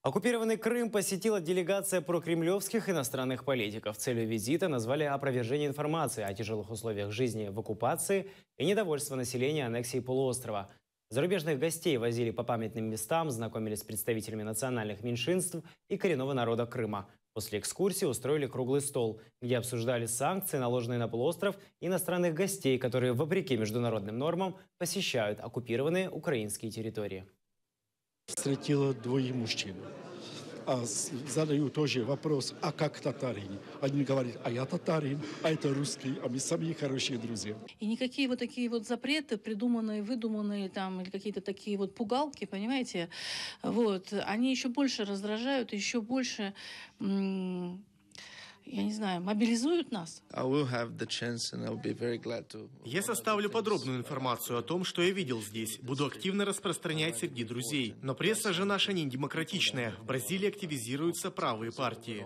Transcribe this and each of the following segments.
Оккупированный Крым посетила делегация прокремлевских иностранных политиков. Целью визита назвали опровержение информации о тяжелых условиях жизни в оккупации и недовольство населения аннексией полуострова. Зарубежных гостей возили по памятным местам, знакомились с представителями национальных меньшинств и коренного народа Крыма. После экскурсии устроили круглый стол, где обсуждали санкции, наложенные на полуостров, и иностранных гостей, которые, вопреки международным нормам, посещают оккупированные украинские территории. Встретила двое мужчин. Задаю тоже вопрос, а как татарин? Они говорят, а я татарин, а это русский, а мы самые хорошие друзья. И никакие вот такие вот запреты, придуманные, выдуманные там, или какие-то такие вот пугалки, понимаете, вот, они еще больше раздражают, еще больше, я не знаю, мобилизуют нас. Я составлю подробную информацию о том, что я видел здесь. Буду активно распространять среди друзей. Но пресса же наша не демократичная. В Бразилии активизируются правые партии.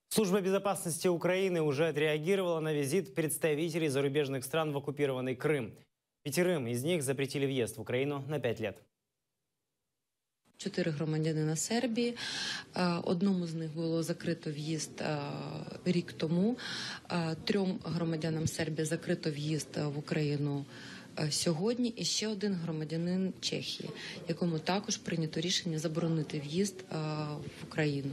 Служба безопасности Украины уже отреагировала на визит представителей зарубежных стран в оккупированный Крым. 5 из них запретили въезд в Украину на 5 лет. 4 громадянина Сербії. Одному з них було закрито в'їзд рік тому. 3 громадянам Сербії закрито в'їзд в Україну сьогодні. І ще 1 громадянин Чехії, якому також прийнято рішення заборонити в'їзд в Україну.